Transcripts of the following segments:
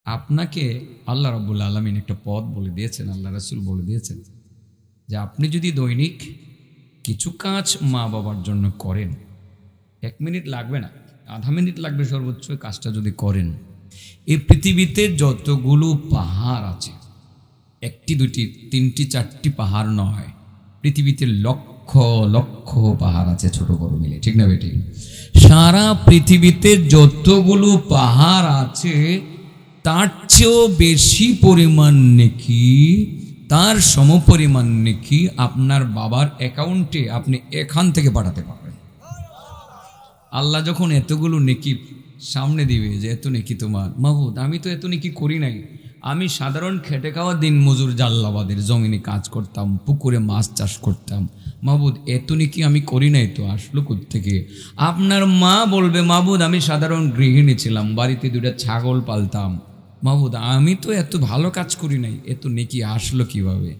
আপনাকে আল্লাহ রাব্বুল আলামিন একটা পথ বলে দিয়েছেন, আল্লাহ রাসূল বলে দিয়েছেন যে আপনি যদি দৈনিক কিছু কাজ মা বাবার জন্য করেন, 1 মিনিট লাগবে না, আধা মিনিট লাগবে সর্বোচ্চ, কাজটা যদি করেন, এই পৃথিবীতে যতগুলো পাহাড় আছে, 1টি 2টি 3টি 4টি পাহাড় নয়, পৃথিবীতে লক্ষ লক্ষ পাহাড় আছে, ছোট বড় মিলে, ঠিক না বেটি? সারা পৃথিবীতে যতগুলো পাহাড় আছে তার চেয়েও বেশি পরিমাণ নেকি, তার সমপরিমাণ নেকি আপনার বাবার অ্যাকাউন্টে আপনি এখান থেকে পাঠাতে পারবেন। আল্লাহ যখন এতগুলো নেকি সামনে দিবে যে এত নেকি তোমার, মাহবুদ আমি তো এত নেকি করি নাই, আমি সাধারণ খেটে খাওয়া দিন মজুর জাল্লাবাদের জমিনে কাজ করতাম, পুকুরে মাছ চাষ করতাম, মাহবুদ এত নেকি আমি করি নাই, তো আসলো কোত্থেকে? আপনার মা বলবে, মাহবুদ আমি সাধারণ গৃহিণী ছিলাম, বাড়িতে 2টা ছাগল পালতাম, মাহবুদ আমি তো এত ভালো কাজ করি নাই, এত নেকি আসলো কিভাবে?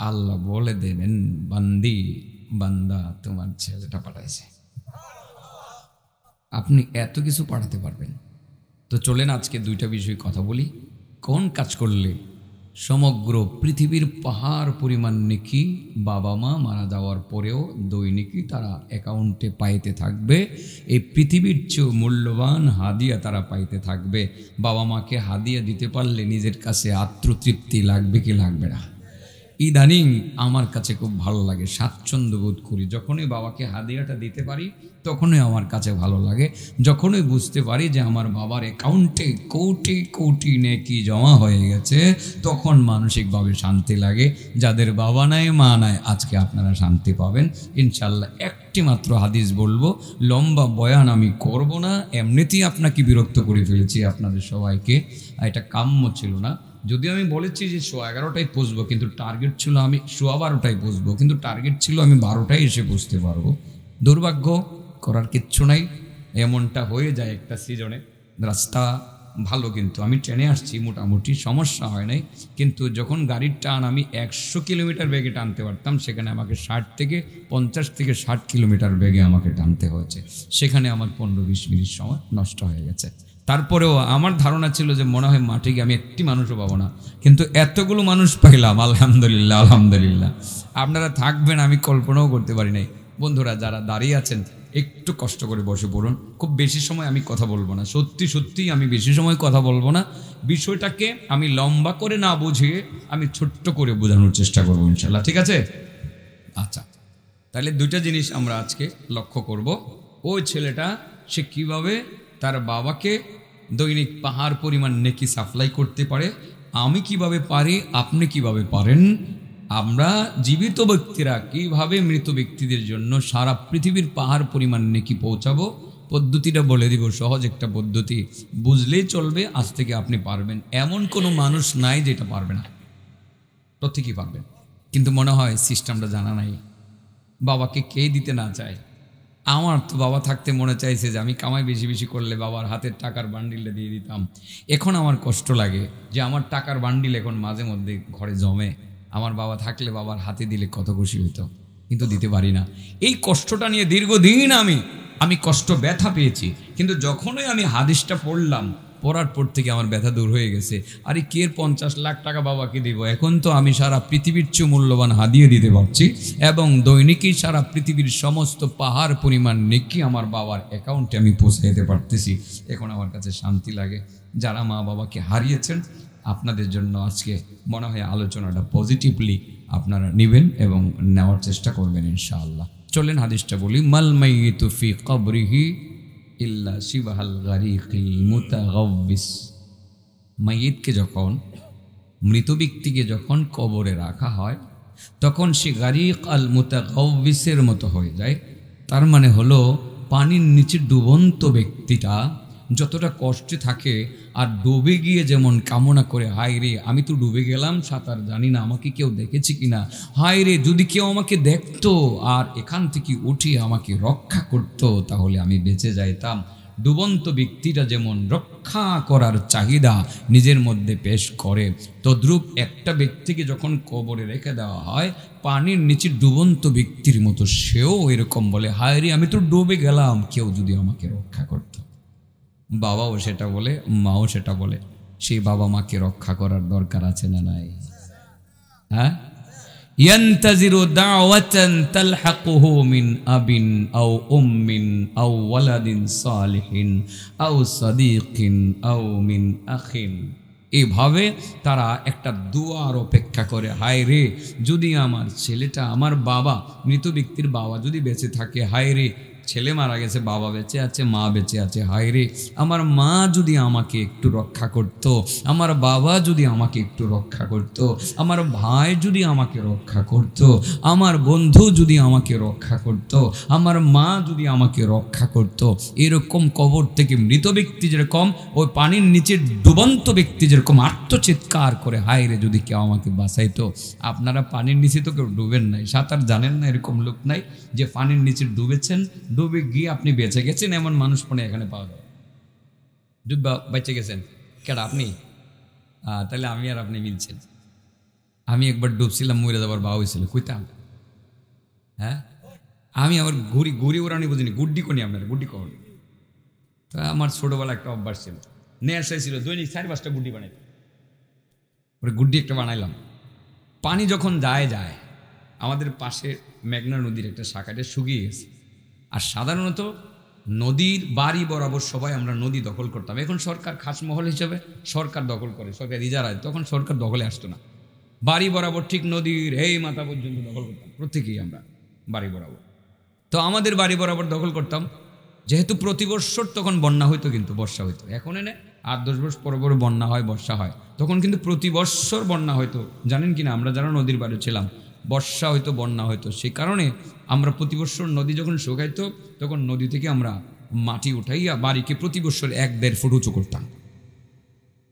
আল্লাহ বলে দেবেন, বান্দি বান্দা তোমার ছেলেটা পাঠাইছে, আপনি এত কিছু পাঠাতে পারবেন। তো চলেন আজকে 2টা বিষয় কথা বলি। কোন কাজ করলে সমগ্র পৃথিবীর পাহাড় পরিমাণ নেকি বাবা মা মারা যাওয়ার পরেও দৈনিকই তারা অ্যাকাউন্টে পাইতে থাকবে, এই পৃথিবীর চেয়েও মূল্যবান হাদিয়া তারা পাইতে থাকবে। বাবা মাকে হাদিয়া দিতে পারলে নিজের কাছে আত্মতৃপ্তি লাগবে কি লাগবে না? ইদানিং আমার কাছে খুব ভালো লাগে, স্বাচ্ছন্দ্য বোধ করি, যখনই বাবাকে হাদিয়াটা দিতে পারি তখনই আমার কাছে ভালো লাগে, যখনই বুঝতে পারি যে আমার বাবার অ্যাকাউন্টে কোটি কোটি নেকি জমা হয়ে গেছে, তখন মানসিকভাবে শান্তি লাগে। যাদের বাবা নাই মা নাই আজকে আপনারা শান্তি পাবেন ইনশাল্লাহ। একটি মাত্র হাদিস বলবো, লম্বা বয়ান আমি করব না, এমনিতেই আপনাকে বিরক্ত করে ফেলেছি আপনাদের সবাইকে, এটা কাম্য ছিল না। যদিও আমি বলেছি যে 11:30টায় পৌঁছবো, কিন্তু টার্গেট ছিল আমি 12:15টায় পৌঁছবো, কিন্তু টার্গেট ছিল আমি 12টায় এসে পৌঁছতে পারবো। দুর্ভাগ্য, করার কিচ্ছু নাই, এমনটা হয়ে যায় একটা সিজনে। রাস্তা ভালো, কিন্তু আমি ট্রেনে আসছি, মোটামুটি সমস্যা হয় নাই, কিন্তু যখন গাড়ির টান আমি 100 কিলোমিটার বেগে টানতে পারতাম, সেখানে আমাকে 50 থেকে 60 কিলোমিটার বেগে আমাকে টানতে হয়েছে, সেখানে আমার 15-20 মিনিট সময় নষ্ট হয়ে গেছে। তারপরেও আমার ধারণা ছিল যে মনে হয় মাঠে গিয়ে আমি একটি মানুষও পাবো না, কিন্তু এতগুলো মানুষ পাইলাম, আলহামদুলিল্লাহ আলহামদুলিল্লাহ। আপনারা থাকবেন আমি কল্পনাও করতে পারি নাই। বন্ধুরা যারা দাঁড়িয়ে আছেন একটু কষ্ট করে বসে পড়ুন, খুব বেশি সময় আমি কথা বলবো না, সত্যি সত্যি আমি বেশি সময় কথা বলবো না, বিষয়টাকে আমি লম্বা করে না বুঝিয়ে আমি ছোট্ট করে বোঝানোর চেষ্টা করবো ইনশাল্লাহ, ঠিক আছে? আচ্ছা, তাহলে 2টা জিনিস আমরা আজকে লক্ষ্য করব। ওই ছেলেটা সে কিভাবে তার বাবাকে দৈনিক পাহাড় পরিমাণ নেকি সাপ্লাই করতে পারে, আমি কিভাবে পারি, আপনি কিভাবে পারেন, আমরা জীবিত ব্যক্তিরা কিভাবে মৃত ব্যক্তিদের জন্য সারা পৃথিবীর পাহাড় পরিমাণ নেকি পৌঁছাবো, পদ্ধতিটা বলে দিব। সহজ একটা পদ্ধতি, বুঝলেই চলবে, আজ থেকে আপনি পারবেন। এমন কোনো মানুষ নাই যেটা পারবে না, প্রত্যেকেই পারবেন, কিন্তু মনে হয় সিস্টেমটা জানা নাই। বাবাকে কে দিতে না চায়? আমার তো বাবা থাকতে মনে চাইছে যে আমি কামাই বেশি বেশি করলে বাবার হাতের টাকার বান্ডিলটা দিয়ে দিতাম। এখন আমার কষ্ট লাগে যে আমার টাকার বান্ডিল এখন মাঝে মধ্যে ঘরে জমে, আমার বাবা থাকলে বাবার হাতে দিলে কত খুশি হইতো, কিন্তু দিতে পারি না। এই কষ্টটা নিয়ে দীর্ঘদিন আমি কষ্ট ব্যথা পেয়েছি, কিন্তু যখনই আমি হাদিসটা পড়ার পর থেকে আমার ব্যথা দূর হয়ে গেছে। আরে কে 50 লাখ টাকা বাবাকে দিব, এখন তো আমি সারা পৃথিবীর চেয়ে মূল্যবান হাদিয়ে দিতে পারছি, এবং দৈনিকই সারা পৃথিবীর সমস্ত পাহাড় পরিমাণ নেকি আমার বাবার অ্যাকাউন্টে আমি পৌঁছে দিতে পারতেছি। এখন আমার কাছে শান্তি লাগে। যারা মা বাবাকে হারিয়েছেন, আপনাদের জন্য আজকে মনে হয় আলোচনাটা পজিটিভলি আপনারা নেবেন এবং নেওয়ার চেষ্টা করবেন ইনশাআল্লাহ। চলেন হাদিসটা বলি। মাল মাইয়িতু ফি কবরিহি ইল্লা শিবাহাল গারিকিল মুতাগাব্বিস। মাইয়িতকে যখন, মৃত ব্যক্তিকে যখন কবরে রাখা হয়, তখন সে গারিক আল মুতাগাব্বিসের মতো হয়ে যায়। তার মানে হলো পানির নিচে ডুবন্ত ব্যক্তিটা যতটা কষ্টে থাকে, আর ডুবে গিয়ে যেমন কামনা করে, হায় রে আমি তো ডুবে গেলাম, সাঁতার জানি না, আমাকে কেউ দেখেছে কিনা, হায় রে যদি কেউ আমাকে দেখতো আর এখান থেকে উঠিয়ে আমাকে রক্ষা করতো তাহলে আমি বেঁচে যাইতাম। ডুবন্ত ব্যক্তিটা যেমন রক্ষা করার চাহিদা নিজের মধ্যে পেশ করে, তদ্রূপ একটা ব্যক্তিকে যখন কবরে রেখে দেওয়া হয় পানির নিচে ডুবন্ত ব্যক্তির মতো, সেও এরকম বলে, হায় রে আমি তো ডুবে গেলাম, কেউ যদি আমাকে রক্ষা করতো। বাবাও সেটা বলে, মাও সেটা বলে। সেই বাবা মাকে রক্ষা করার দরকার আছে না নাই? হ্যাঁ, ইয়ান্তাজিরু দাওয়াতান তালহাকুহু মিন আবিন আও উম্মিন আও ওয়ালাদিন সালিহিন আও সাদিকিন আও মিন আখিন। এভাবে তারা একটা দুয়ার অপেক্ষা করে, হায় রে যদি আমার ছেলেটা, আমার বাবা, মৃত ব্যক্তির বাবা যদি বেঁচে থাকে, হায় রে ছেলে মারা গেছে, বাবা বেঁচে আছে, মা বেঁচে আছে, হায় রে আমার মা যদি আমাকে একটু রক্ষা করত, আমার বাবা যদি আমাকে একটু রক্ষা করত, আমার ভাই যদি আমাকে রক্ষা করত, আমার বন্ধু যদি আমাকে রক্ষা করত, আমার মা যদি আমাকে রক্ষা করত। এরকম কবর থেকে মৃত ব্যক্তি যেরকম, ওই পানির নিচে ডুবন্ত ব্যক্তি যেরকম আত্মচিৎকার করে, হায় রে যদি কেউ আমাকে বাঁচাইতো। আপনারা পানির নিচে তো কেউ ডুবেন নাই, সাঁতার জানেন না, এরকম লোক নাই যে পানির নিচে ডুবেছেন, ডুবে গিয়ে আপনি বেঁচে গেছেন, এমন মানুষ পরে এখানে পাওয়া যায়। ডুববা বেঁচে গেছেন কেডা আপনি? তাহলে আমি আর আপনি মিলছেন। আমি একবার ডুবছিলাম, মরে যাবার বা হয়েছিল, কইতাম। হ্যাঁ, আমি আবার ঘুরি ওরানি বুঝিনি, গুড্ডি কোনি আপনার, গুড্ডি কখন? তা আমার ছোটবেলা একটা অভ্যাস ছিল, নেশায় ছিল, দৈনিক 4-5টা গুড্ডি বানাই। ওরে গুড্ডি একটা বানাইলাম। পানি যখন যায়, আমাদের পাশে মেঘনা নদীর একটা শাখাটা শুকিয়ে গেছে। আর সাধারণত নদীর বাড়ি বরাবর সবাই আমরা নদী দখল করতাম। এখন সরকার খাসমহল হিসেবে সরকার দখল করে, সরকার ইজারায়, তখন সরকার দখলে আসতো না। বাড়ি বরাবর ঠিক নদীর এই মাথা পর্যন্ত দখল করতাম প্রত্যেকেই আমরা, বাড়ি বরাবর। তো আমাদের বাড়ি বরাবর দখল করতাম, যেহেতু প্রতি বৎসর তখন বন্যা হইতো, কিন্তু বর্ষা হইতো। এখন এনে 8-10 বছর পরে পরে বন্যা হয়, বর্ষা হয়। তখন কিন্তু প্রতি বৎসর বন্যা হইতো, জানেন কিনা? আমরা যারা নদীর বাড়ি ছিলাম, বর্ষা হইতো, বন্যা হইতো। সেই কারণে আমরা প্রতি বৎসর নদী যখন শুকাইতো, তখন নদী থেকে আমরা মাটি উঠাইয়া বাড়িকে প্রতি বৎসর 1-1.5 ফুট উঁচু করতাম।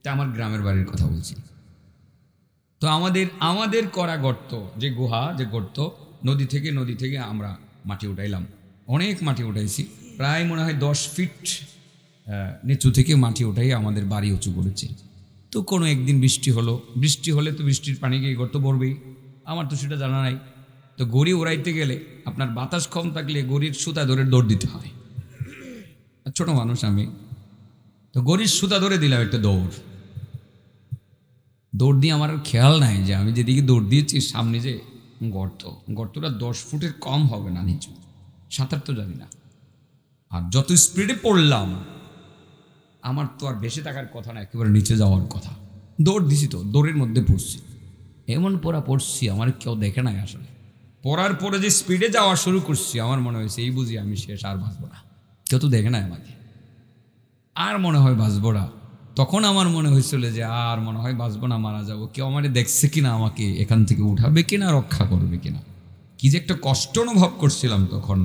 তা আমার গ্রামের বাড়ির কথা বলছি। তো আমাদের করা গর্ত, যে গুহা, যে গর্ত, নদী থেকে আমরা মাটি উঠাইলাম, অনেক মাটি উঠাইছি, প্রায় মনে হয় 10 ফিট নিচু থেকে মাটি উঠাই আমাদের বাড়ি উঁচু করেছি। তো কোনো একদিন বৃষ্টি হলে তো বৃষ্টির পানি গিয়ে গর্ত পড়বেই, আমার তো সেটা জানা নাই। তো গড়ি উড়াইতে গেলে আপনার বাতাস কম থাকলে গড়ির সুতা ধরে দৌড় দিতে হয়। ছোট মানুষ আমি, তো গড়ির সুতা ধরে দিলাম একটা দৌড় দিয়ে আমার আর খেয়াল নাই যে আমি যেদিকে দৌড় দিয়েছি সামনে যে গর্তটা 10 ফুটের কম হবে না নিচু, সাঁতার তো জানি না। আর যত স্পিডে পড়লাম, আমার তো আর বেশি থাকার কথা না, একেবারে নিচে যাওয়ার কথা। দৌড় দিছি, তো দৌড়ের মধ্যে পড়ছি, এমন পড়ছি আমার কেউ দেখে নাই আসলে। পড়ার পরে যে স্পিডে যাওয়া শুরু করছি, আমার মনে হয়েছে এই বুঝি আমি শেষ, আর বাঁচবো না। কেউ তো দেখে নাই আমাকে, আর মনে হয় বাঁচবো না। তখন আমার মনে হয়েছিল যে আর মনে হয় বাঁচবো না, মারা যাবো। কেউ আমার দেখছে কিনা, আমাকে এখান থেকে উঠাবে কিনা, রক্ষা করবে কিনা, কি যে একটা কষ্ট অনুভব করছিলাম তখন।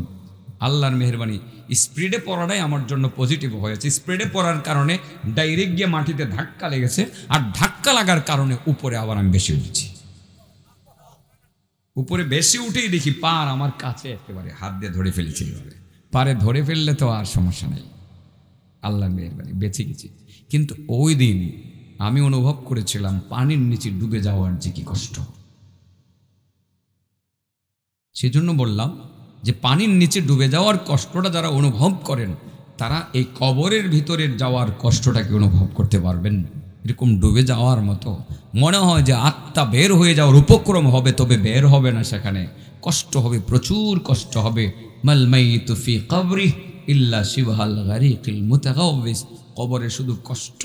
আল্লাহর মেহেরবানি, স্পিডে পড়াটাই আমার জন্য পজিটিভ হয়েছে। স্পিডে পড়ার কারণে ডাইরেক্ট গিয়ে মাটিতে ধাক্কা লেগেছে, আর ধাক্কা লাগার কারণে উপরে আবার আমি বেশি উঠেছি। উপরে বেশি উঠেই দেখি পার আমার কাছে, একেবারে হাত দিয়ে ধরে ফেলেছি। পারে ধরে ফেললে তো আর সমস্যা নেই, আল্লাহর মেহেরবানি বেঁচে গেছি। কিন্তু ওই দিন আমি অনুভব করেছিলাম পানির নিচে ডুবে যাওয়ার যে কি কষ্ট। সেজন্য বললাম যে পানির নিচে ডুবে যাওয়ার কষ্টটা যারা অনুভব করেন, তারা এই কবরের ভিতরে যাওয়ার কষ্টটাকে অনুভব করতে পারবেন। এরকম ডুবে যাওয়ার মতো মনে হয় যে আত্মা বের হয়ে যাওয়ার উপক্রম হবে, তবে বের হবে না। সেখানে কষ্ট হবে, প্রচুর কষ্ট হবে। মাল মাইতু ফি কবরি ইল্লা শিবহাল গারিকিল মুতাগাওয়িস। কবরে শুধু কষ্ট,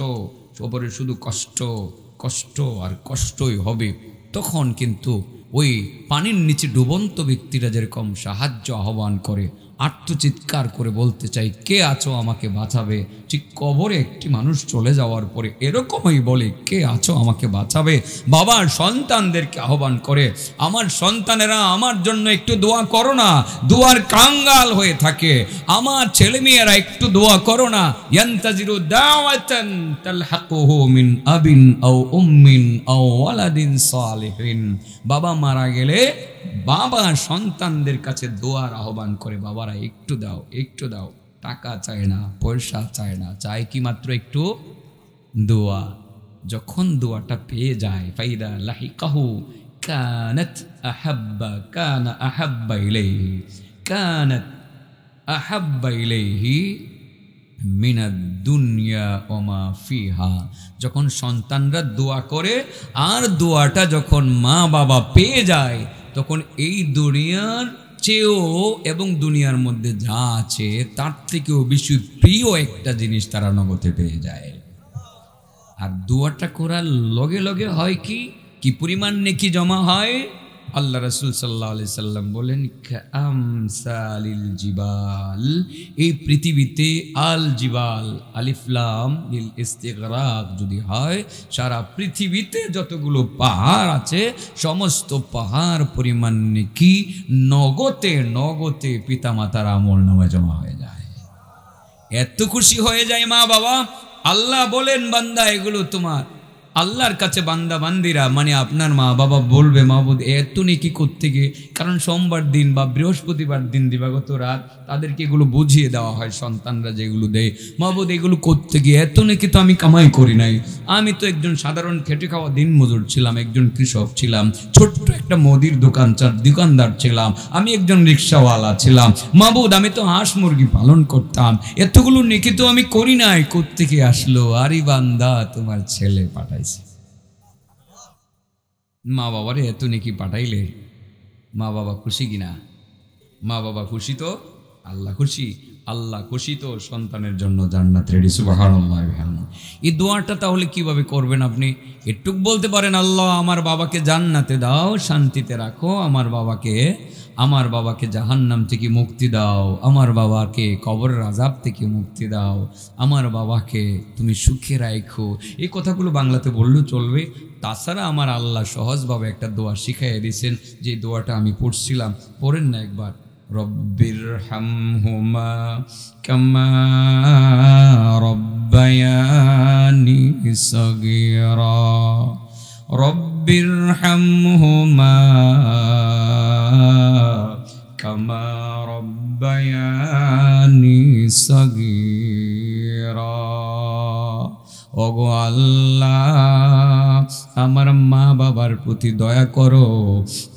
কবরে শুধু কষ্ট আর কষ্টই হবে। তখন কিন্তু ওই পানির নিচে ডুবন্ত ব্যক্তিরা যেরকম সাহায্য আহ্বান করে, আত্মচিৎকার করে বলতে চাই, কে আছো আমাকে বাঁচাবে, ঠিক কবরে একটি মানুষ চলে যাওয়ার পরে এরকমই বলে, কে আছো আমাকে বাঁচাবে। বাবার সন্তানদেরকে আহ্বান করে, আমার সন্তানেরা আমার জন্য একটু দোয়া করো না, দোয়ার কাঙ্গাল হয়ে থাকে। আমার ছেলেমেয়েরা একটু দোয়া করো না। ইয়ান্তাজিরু দাওয়াতান তালহাকুহু মিন আবিন আও উম্মিন আও ওয়ালাদিন সালিহিন। বাবা মারা গেলে বাবা সন্তানদের কাছে দোয়ার আহ্বান করে, বাবারা একটু দাও, একটু দাও। টাকা চায় না, পয়সা চায় না, চায় কি মাত্র একটু দোয়া। যখন দোয়াটা পেয়ে যায়, ফাইদা লাহিকাহু কানাত আহাব্বা ইলাইহি মিনাদ দুনিয়া ওমা ফিহা। যখন সন্তানরা দোয়া করে আর দোয়াটা যখন মা বাবা পেয়ে যায়, তখন এই দুনিয়ার চেয়েও এবং দুনিয়ার মধ্যে যা আছে তার থেকেও বেশি প্রিয় একটা জিনিস তারা নগদে পেয়ে যায়। আর দোয়াটা করার লগে লগে হয় কি পরিমাণ নেকি জমা হয়? আল্লাহ রাসূল সাল্লাল্লাহু আলাইহি সাল্লাম বলেন, কামসালিল জিবাল, এই পৃথিবীতে আল জিবাল আলিফ লাম লিল ইস্তিগরাক যদি হয়, সারা পৃথিবীতে যতগুলো পাহাড় আছে সমস্ত পাহাড় পরিমাণ নেকি নগদে পিতামাতার আমলনামায় জমা হয়ে যায়। এত খুশি হয়ে যায় মা বাবা। আল্লাহ বলেন, বান্দা এগুলো তোমার। আল্লাহর কাছে বান্দা বান্দিরা মানে আপনার মা বাবা বলবে, মাহবুদ এত নেকি করতে গিয়ে, কারণ সোমবার দিন বা বৃহস্পতিবার দিন দিবাগত রাত তাদেরকে এগুলো বুঝিয়ে দেওয়া হয়, সন্তানরা যেগুলো দেয়, মাহবুদ এগুলো করতে গিয়ে এত নেকি তো আমি কামাই করি নাই, আমি তো একজন সাধারণ খেটে খাওয়া দিন মজুর ছিলাম, একজন কৃষক ছিলাম, ছোট্ট একটা মুদির দোকানদার ছিলাম, আমি একজন রিক্সাওয়ালা ছিলাম, মাহবুদ আমি তো হাঁস মুরগি পালন করতাম, এতগুলো নেকি তো আমি করি নাই, করতে গিয়ে আসলো। আরে বান্দা, তোমার ছেলে পাঠাইছে। মা বাবারে এত নেকি পাঠাইলে মা বাবা খুশি কিনা? মা বাবা খুশি তো আল্লাহ খুশি, আল্লাহ খুশি তো সন্তানের জন্য জান্নাত রেডি। সুবহানাল্লাহ। এই দোয়াটা তাহলে কিভাবে করবেন আপনি? একটু বলতে পারেন, আল্লাহ আমার বাবাকে জান্নাতে দাও, শান্তিতে রাখো, আমার বাবাকে জাহান্নাম থেকে মুক্তি দাও, আমার বাবাকে কবরের আযাব থেকে মুক্তি দাও, আমার বাবাকে তুমি সুখে রাখো। এই কথাগুলো বাংলাতে বললেও চলবে। তাছাড়া আমার আল্লাহ সহজভাবে একটা দোয়া শিখাইয়া দিয়েছেন, যে দোয়াটা আমি পড়ছিলাম, পড়েন না একবার। রব্বিরহামহুমা কামা রব্বায়ানি সগীরা, রব্বিরহামহুমা কামা রব্বায়ানি সগীরা। ওগো আল্লাহ, আমার মা বাবার প্রতি দয়া করো,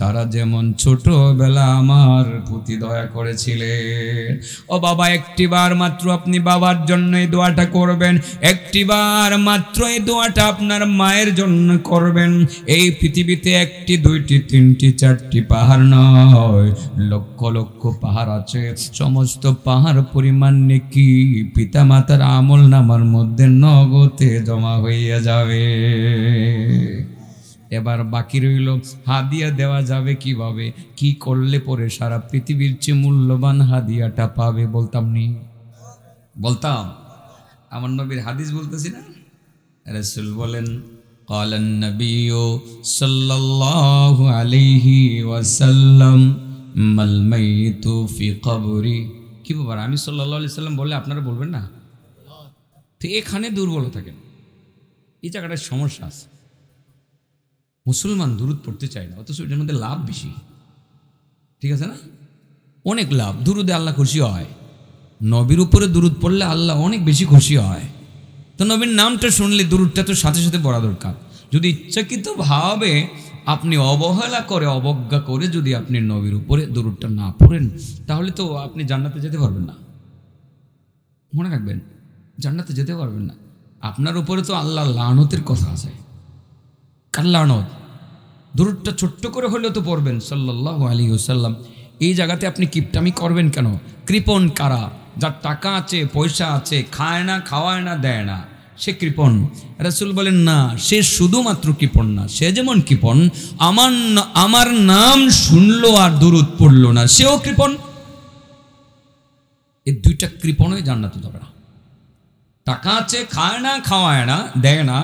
তারা যেমন ছোটবেলা আমার প্রতি দয়া করেছিলেন। ও বাবা, একটিবার মাত্র আপনি বাবার জন্য এই দোয়াটা করবেন, একটিবার মাত্র এই দোয়াটা আপনার মায়ের জন্য করবেন। এই পৃথিবীতে একটি, দুইটি, তিনটি, চারটি পাহাড় নয়, লক্ষ লক্ষ পাহাড় আছে। সমস্ত পাহাড় পরিমাণ নেকি পিতা মাতার আমল নামার মধ্যে নগদে জমা হইয়া যাবে। এবার বাকি রইল হাদিয়া দেওয়া যাবে কিভাবে, কি করলে পরে সারা পৃথিবীর চেয়ে মূল্যবান হাদিয়াটা পাবে? বলতাম আমার নবীর হাদিস বলতেছি না। রাসূল বলেন, ক্বালান নবিয়্যু সাল্লাল্লাহু আলাইহি ওয়াসাল্লাম মাল মাইতু ফি কবরি। কি ব্যাপার, আমি সাল্লাল্লাহু আলাইহি সাল্লাম বললে আপনারা বলবেন না? তো এখানে দুর্বল থাকেন, এই জায়গাটার সমস্যা আছে। মুসলমান দুরুদ পড়তে চায় না, অথচ এটার মধ্যে লাভ বেশি। ঠিক আছে না? অনেক লাভ। দুরুদে আল্লাহ খুশি হয়, নবীর উপরে দুরুদ পড়লে আল্লাহ অনেক বেশি খুশি হয়। তো নবীর নামটা শুনলে দুরুদটা তো সাথে সাথে পড়া দরকার। যদি ইচ্ছাকৃতভাবে আপনি অবজ্ঞা করে যদি আপনি নবীর উপরে দুরুদটা না পড়েন, তাহলে তো আপনি জান্নাতে যেতে পারবেন না। মনে রাখবেন, জান্নাতে যেতে পারবেন না। আপনার উপরে তো আল্লাহ লানতের কথা আছে। কার লানত? দুরুদটা ছোট্ট করে হলেও তো পড়বেন সাল্লাল্লাহু আলাইহি ওয়াসাল্লাম। এই জায়গাতে আপনি কিপটামি করবেন কেন? কৃপণ কারা? যার টাকা আছে, পয়সা আছে, খায় না, খাওয়ায় না, দেয় না, সে কৃপণ। রাসূল বলেন না, সে শুধুমাত্র কৃপণ না, সে যেমন কৃপণ, আমার নাম শুনলো আর দুরুদ পড়লো না, সেও কৃপণ। এই দুইটা কৃপণই জান্নাতে যাবে না। টাকা আছে, খায় না, খাওয়ায় না, দেয় না,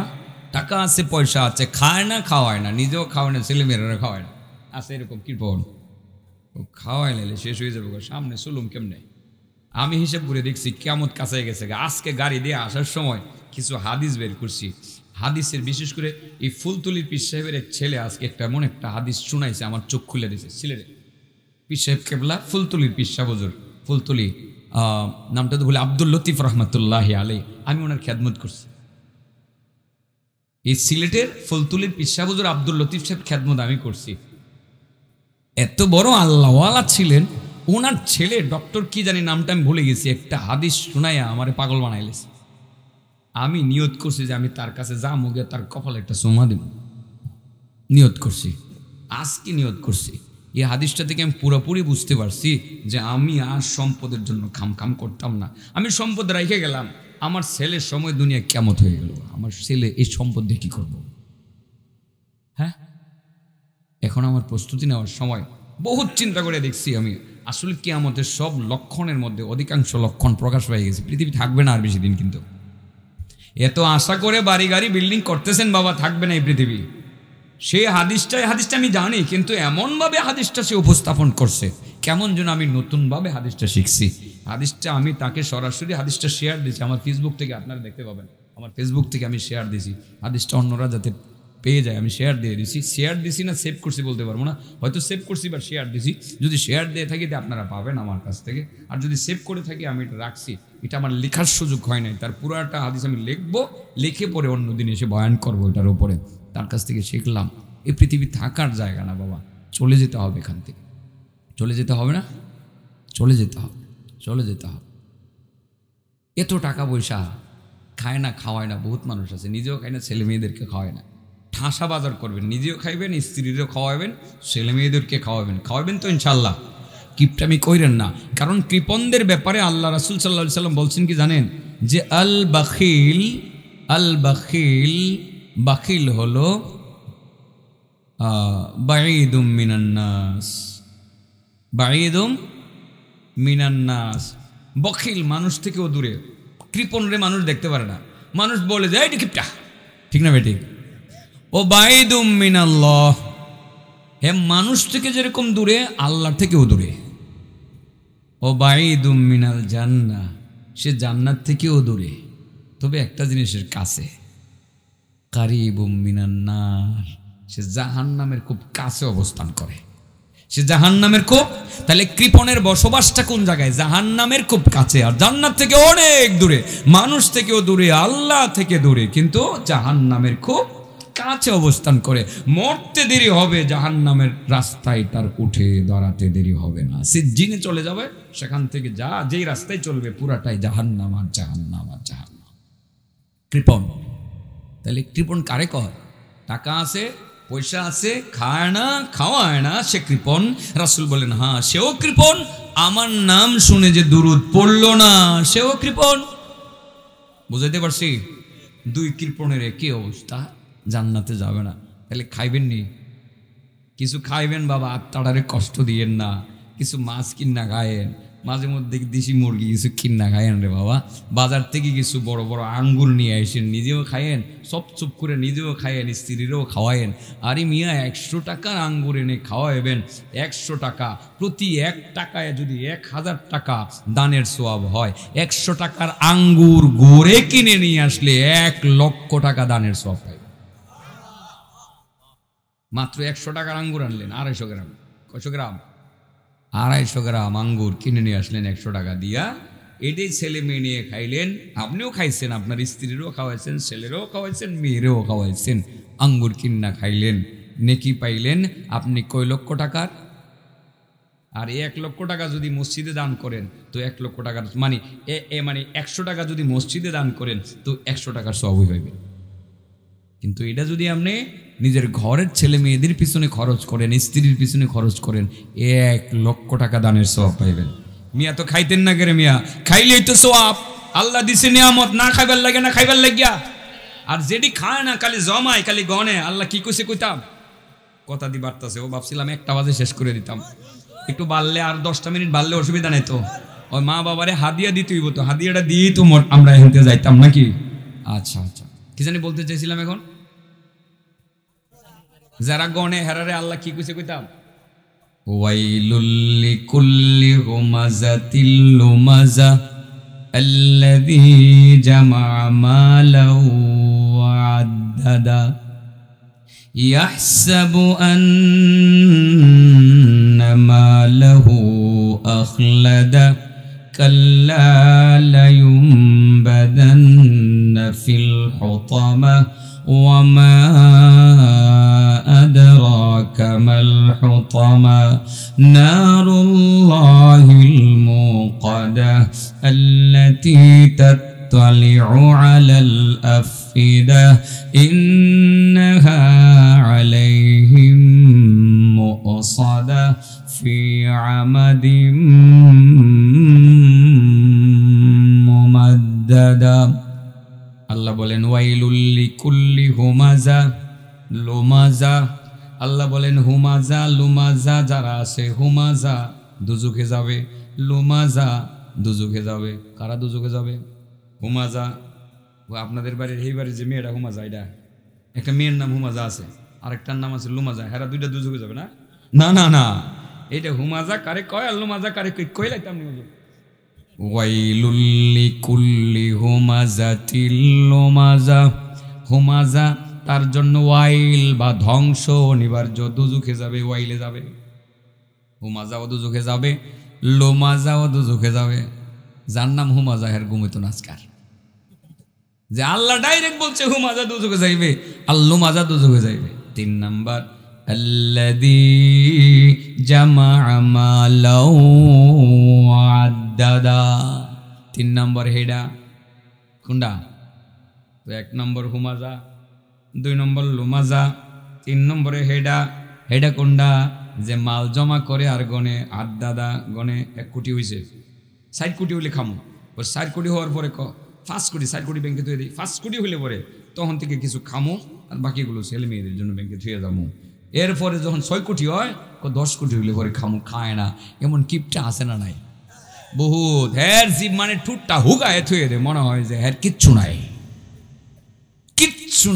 টাকা আছে, পয়সা আছে, খায় না, খাওয়ায় না, নিজেও খাওয়ায় না, ছেলেমেয়েরা খাওয়ায় না, আছে এরকম কৃপণ। ও খাওয়াই নিলে শেষ হয়ে যাবে, সামনে চলুম কেমনে? আমি হিসেব করে দেখছি কিয়ামত কাছে গেছে। আজকে গাড়ি দিয়ে আসার সময় কিছু হাদিস বের করছি। হাদিসের বিশেষ করে এই ফুলতুলির পীর সাহেবের এক ছেলে আজকে এমন একটা হাদিস শুনাইছে, আমার চোখ খুলে দিয়েছে। ছেলেরে পীর সাহেব কেবলা, ফুলতুলির পীর সাহেব হুজুর, ফুলতুলি নামটা তো বলে আব্দুল লতিফ রহমতুল্লাহি আলাইহি। আমি ওনার খেদমত করছি। এই সিলেটের ফুলতুলির পীর সাহেব হুজুর আব্দুল লতিফ সাহেব খেদমত আমি করছি। এত বড় আল্লাহওয়ালা ছিলেন, ওনার ছেলে ডক্টর কি জানি নামটা আমি ভুলে গেছি, একটা হাদিস শোনাইয়া আমারে পাগল বানাইলেছে। আমি নিয়ত করছি যে আমি তার কাছে যা মুগে তার কপালে একটা চুমা দেব, নিয়ত করছি, আজকে নিয়ত করছি। এই হাদিসটা থেকে আমি পুরোপুরি বুঝতে পারছি যে আমি আর সম্পদের জন্য খাম করতাম না। আমি সম্পদ রেখে গেলাম, আমার ছেলের সময় দুনিয়া কেমত হয়ে গেল, আমার ছেলে এই সম্পদ দিয়ে কী করবো? হ্যাঁ, এখন আমার প্রস্তুতি নেওয়ার সময়। বহুত চিন্তা করে দেখছি আমি আসলে কিয়ামতের সব লক্ষণের মধ্যে অধিকাংশ লক্ষণ প্রকাশ পেয়ে গেছে। পৃথিবী থাকবে না আর বেশি দিন, কিন্তু এত আশা করে বাড়ি গাড়ি বিল্ডিং করতেছেন বাবা, থাকবে না এই পৃথিবী। সেই হাদিসটা আমি জানি, কিন্তু এমনভাবে হাদিসটা সে উপস্থাপন করছে কেমন যেন আমি নতুনভাবে হাদিসটা শিখছি। হাদিসটা আমি তাকে সরাসরি হাদিসটা শেয়ার দিয়েছি আমার ফেসবুক থেকে, আপনারা দেখতে পাবেন আমার ফেসবুক থেকে আমি শেয়ার দিয়েছি হাদিসটা, অন্যরা যাতে পেয়ে যায় আমি শেয়ার দিয়ে দিছি। শেয়ার দিছি না সেভ করছি বলতে পারবো না, হয়তো সেভ করছি বা শেয়ার দিছি। যদি শেয়ার দিয়ে থাকি তো আপনারা পাবেন আমার কাছ থেকে, আর যদি সেভ করে থাকি আমি এটা রাখছি, এটা আমার লেখার সুযোগ হয় নাই। তার পুরোটা হাদিস আমি লিখবো, লিখে পরে অন্যদিন এসে বয়ান করবো এটার উপরে। তার কাছ থেকে শিখলাম এই পৃথিবী থাকার জায়গা না বাবা, চলে যেতে হবে এখান থেকে। চলে যেতে হবে না, চলে যেতে হবে, চলে যেতে হবে। এত টাকা পয়সা খায় না খাওয়ায় না, বহুত মানুষ আছে নিজেও খায় না, ছেলে মেয়েদেরকে খাওয়ায় না। ঠাসা বাজার করবেন, নিজেও খাইবেন, স্ত্রীরও খাওয়াবেন, ছেলে মেয়েদেরকে খাওয়াবেন তো ইনশাল্লাহ। কিপটামি কইরেন না, কারণ কৃপণদের ব্যাপারে আল্লাহ রাসূল সাল্লাল্লাহু আলাইহি সাল্লাম বলছেন কি জানেন, যে আল বাখিল হলো বাঈদুম মিনান নাস, বখিল মানুষ থেকেও দূরে। কৃপণ রে মানুষ দেখতে পারে না, মানুষ বলে যে এই কিপটা, ঠিক না বেটি? ও বাঈদুম মিনাল্লাহ, হে মানুষ থেকে যেরকম দূরে আল্লাহর থেকেও দূরে। ও বাঈদুম মিনাল জান্নাহ, সে জান্নাত থেকেও দূরে, তবে একটা জিনিসের কাছে। কারিবুম মিনান নার, সে জাহান্নামের খুব কাছে অবস্থান করে, সে জাহান্নামের খুব। তাহলে কৃপণের বসবাসটা কোন জায়গায়? জাহান্নামের খুব কাছে, আর জান্নাত থেকে অনেক দূরে, মানুষ থেকেও দূরে, আল্লাহ থেকে দূরে, কিন্তু জাহান্নামের খুব কাছে অবস্থান করে। মরতে দেরি হবে, জাহান্নামের রাস্তায় তার উঠে দাঁড়াতে দেরি হবে না। সিজ্জিনে চলে যাবে, সেখান থেকে যেই রাস্তায় চলবে পুরাটাই জাহান্নাম আর জাহান্নাম আর জাহান্নাম। কৃপণ। তাহলে কৃপণ কারে কয়? টাকা আছে, পয়সা আছে, খায় না খাওয়ায় না, সে কৃপণ। রাসূল বলেন হ্যাঁ সেও কৃপণ, আমার নাম শুনে যে দুরূদ পড়লো না সেও কৃপণ। বুঝাইতে পারছি? দুই কৃপণের একই অবস্থা, জান্নাতে যাবে না। তাহলে খাইবেন নি, কিছু খাইবেন বাবা, আত্মাটারে কষ্ট দিয়েন না। কিছু মাছ কিনা খায়েন, মাঝে মধ্যে দেশি মুরগি কিছু কিনা খায়েন রে বাবা। বাজার থেকে কিছু বড় বড় আঙ্গুর নিয়ে আসেন, নিজেও খায়েন, সব চুপ করে নিজেও খায়েন, স্ত্রীরও খাওয়ায়েন। আরে মিয়া 100 টাকার আঙ্গুর এনে খাওয়াইবেন, 100 টাকা, প্রতি 1 টাকায় যদি 1000 টাকা দানের সওয়াব হয়, 100 টাকার আঙ্গুর গড়ে কিনে নিয়ে আসলে 1 লক্ষ টাকা দানের সওয়াব পাই। মাত্র 100 টাকার আঙ্গুর আনলেন, 250 গ্রাম, কয়শো গ্রাম? 250 গ্রাম আঙ্গুর কিনে নিয়ে আসলেন 100 টাকা দিয়া। এটাই ছেলে মেয়ে নিয়ে খাইলেন, আপনিও খাইছেন, আপনার স্ত্রীরও খাওয়াইছেন, ছেলেরও খাওয়াইছেন, মেয়েরও খাওয়াইছেন, আঙ্গুর কিনা খাইলেন, নেকি পাইলেন আপনি কয় লক্ষ টাকার? আর 1 লক্ষ টাকা যদি মসজিদে দান করেন তো 1 লক্ষ টাকার মানে 100 টাকা যদি মসজিদে দান করেন তো 100 টাকার সওয়াব হইবে। কিন্তু এটা যদি আপনি নিজের ঘরের ছেলে মেয়েদের পিছনে খরচ করেন, স্ত্রীর পিছনে খরচ করেন, 1 লক্ষ টাকা দানের সওয়াব পাইবেন। মিয়া তো খাইতেন না কেরে মিয়া, খাইলেই তো সওয়াব। আল্লাহ দিছে নিয়ামত, না খাইবার লাগে না খাইবার লাগিয়া। আর যেটি খায় না খালি জমায় খালি গনে, আল্লাহ কি কইছে কইতাম, কথা দি বাড়তাছে। ও ভাবছিলাম 1টা বাজে শেষ করে দিতাম, একটু বাড়লে আর 10টা মিনিট বাড়লে অসুবিধা নেই তো। ওই মা বাবারে হাদিয়া দিতে হইব, তো হাদিয়াটা দিয়েই তো আমরা হেনতে যাইতাম নাকি? আচ্ছা আচ্ছা, কি জানি বলতে চাইছিলাম এখন? যারা গনে হেরারে আল্লাহ কি কইছে কইতাম, ওয়াইলুল লিকুল্লি হুমাযাতিল লুমাযা আল্লাযী জামা'a মালাহু ওয়া আদ্দাদা ইয়াহসাবু আন্না মালাহু আখলাদা কাল্লা লায়ুমবাদান্না ফিল হুতামা ওয়া মা আদরাকা মাল হুতামা নারুল্লাহি المرصدة التي تطلع على الأفئدة إنها عليهم مؤصدة في عمد ممددة আল্লাহ বলেন ওয়াইলুল লিকুল্লি হুমাজা লুমাজা আল্লাহ বলেন হুমাজা লুমাজা যারা আছে হুমাজা দুজুকে যাবে লুমাজা দুজুকে যাবে কারা দুজুকে যাবে হুমাজা আপনাদের বাড়ির এই বাড়ির যে মেয়েটা হুমাজা এটা একটা মেয়ের নাম হুমাজা আছে আরেকটার নাম আছে লুমাজা হেরা দুইটা দুজুকে যাবে না না না না এইটা হুমাজা কারে কয় আর লুমাজা কারে কই লাইতাম নি ওয়াইলুল লিকুল্লি হুমাজাতিল লুমাজা হুমাজা তার জন্য ওয়াইল বা ধ্বংস অনিবার্য দুজুকে যাবে ওয়াইলে যাবে হুমাজাও দুজুকে যাবে লুমাজাও দুজুকে যাবে যার নাম হুমাজা হের ঘুমিতো নাচকার যে আল্লাহ ডাইরেক্ট বলছে হুমাজা দুজুকে যাইবে আর লুমাজা দুজুকে যাইবে 3 নাম্বার আল্লাযী জামাআ মালাও আদাদা 3 নম্বর হেডা কোনটা তো 1 নম্বর হুমাজা 2 নম্বর লুমাজা 3 নম্বরে হেডা হেডা কোনটা যে মাল জমা করে আর গনে আদাদা গনে 1 কোটি হইছে 60 কোটি হইলে খামু ওর 60 কোটি হওয়ার পরে 5 কোটি 60 কোটি ব্যাংকে থুয়ে দিই 5 কোটি হইলে পরে তখন থেকে কিছু খামু আর বাকিগুলো ছেলে মেয়েদের জন্য ব্যাংকে থুয়ে যাবো এরপরে যখন 6 কোটি হয় 10 কোটি হইলে পরে খামু খায় না এমন কিপটা আছে না নাই বহুত হের জীব মানে ঠুটটা হুগায় থুয়ে দে মনে হয় যে হের কিচ্ছু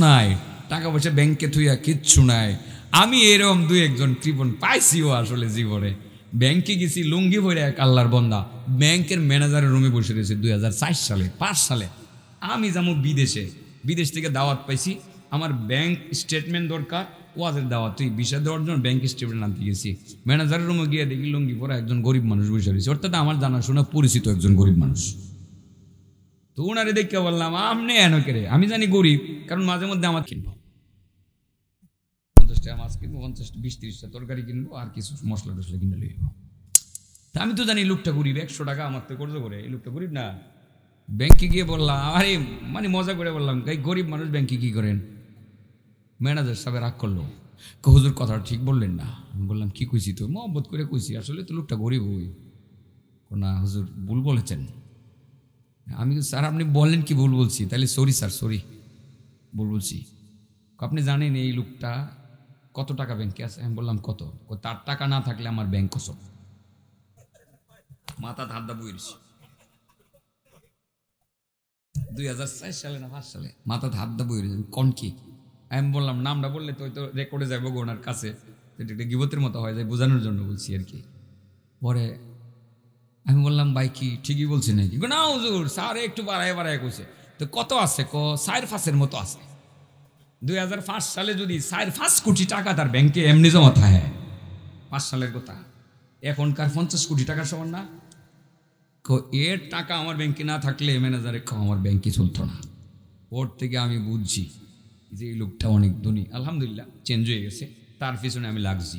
নাই টাকা পয়সা ব্যাংকে থুইয়া কিচ্ছু নাই আমি এরকম 2-1 জন কৃপণ পাইছিও আসলে জীবনে ব্যাংকে গেছি লুঙ্গি পরে এক আল্লাহর বন্দা ব্যাংকের ম্যানেজারের রুমে বসে রয়েছে 2004 সালে 5 সালে আমি যাবো বিদেশ থেকে দাওয়াত পাইছি আমার ব্যাংক স্টেটমেন্ট দরকার ওয়াজের দাওয়াত তুই বিষয় দেওয়ার জন্য ব্যাংক স্টেটমেন্ট আনতে গেছি ম্যানেজারের রুমে গিয়ে দেখি লুঙ্গি পরে একজন গরিব মানুষ বসে রয়েছে অর্থাৎ আমার জানাশোনা পরিচিত একজন গরিব মানুষ তো ওনারে দেখে বললাম আপনি এন কেরে আমি জানি গরিব কারণ মাঝে মধ্যে আমার কিনবো 50 টাকা মাছ কিনবো 50-20-30টা তরকারি কিনবো আর কিছু মশলা টসলা কিনে লইব তা আমি তো জানি লোকটা গরিব 100 টাকা আমার তো করতে করে এই লোকটা গরিব না ব্যাংকে গিয়ে বললাম আরে মানে মজা করে বললাম গরিব মানুষ ব্যাংকে কি করেন ম্যানেজার সাহেব রাগ করলো হুজুর কথাটা ঠিক বললেন না আমি বললাম কি কইছি তো মহব্বত করে কইছি আসলে তো লোকটা গরিব হই না হুজুর ভুল বলেছেন আমি স্যার আপনি বললেন কি ভুল বলছি তাহলে সরি স্যার সরি ভুল বলছি আপনি জানেন এই লোকটা কত টাকা ব্যাংকে আছে আমি বললাম কত তার টাকা না থাকলে আমার ব্যাংক কসম মাথা ধাদ্দা বইছি 2004 সালে না 5 সালে মাথা ধাদ্দা বইছি কোন কি আমি বললাম নামটা বললে তো রেকর্ডে যাবো ওনার কাছে এটা গিবতের মতো হয় যায় বোঝানোর জন্য বলছি আর কি পরে আমি বললাম ভাই কি ঠিকই বলছি নাকি না হুজুর স্যার একটু বাড়ায় কইছে তো কত আছে 4-5 মতো আছে 2005 সালে যদি 4-5 কোটি টাকা তার ব্যাংকে এমনি জমা থাকে 5 সালের কথা এখনকার 50 কোটি টাকার সমান না এর টাকা আমার ব্যাংকে না থাকলে ম্যানেজারে আমার ব্যাংকে চলতো না ওর থেকে আমি বুঝছি যে এই লোকটা অনেক ধনী আলহামদুলিল্লাহ চেঞ্জ হয়ে গেছে তার পিছনে আমি লাগছি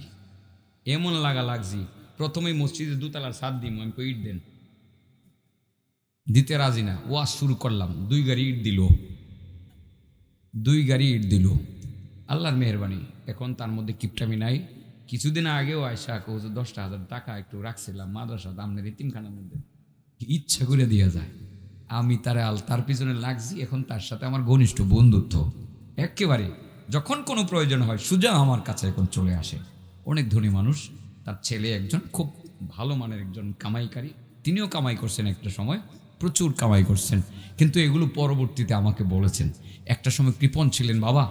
এমন লাগছি প্রথমেই মসজিদে 2 তলার ছাদ দিই আমি ইট দেন দিতে রাজি না ওয়াজ শুরু করলাম 2 গাড়ি ইট দিল আল্লাহর মেহেরবানি এখন তার মধ্যে কিপটামি নাই কিছুদিন আগেও আয়সা হুজুর 10,000 টাকা একটু রাখছিলাম মাদ্রাসা আপনার এতিমখানার মধ্যে ইচ্ছা করে দেওয়া যায় আমি তার পিছনে লাগছি এখন তার সাথে আমার ঘনিষ্ঠ বন্ধুত্ব একেবারে যখন কোনো প্রয়োজন হয় সোজা আমার কাছে এখন চলে আসে অনেক ধনী মানুষ তার ছেলে একজন খুব ভালো মানের একজন কামাইকারী তিনিও কামাই করছেন একটা সময় প্রচুর কামাই করছেন কিন্তু এগুলো পরবর্তীতে আমাকে বলেছেন একটা সময় কৃপণ ছিলেন বাবা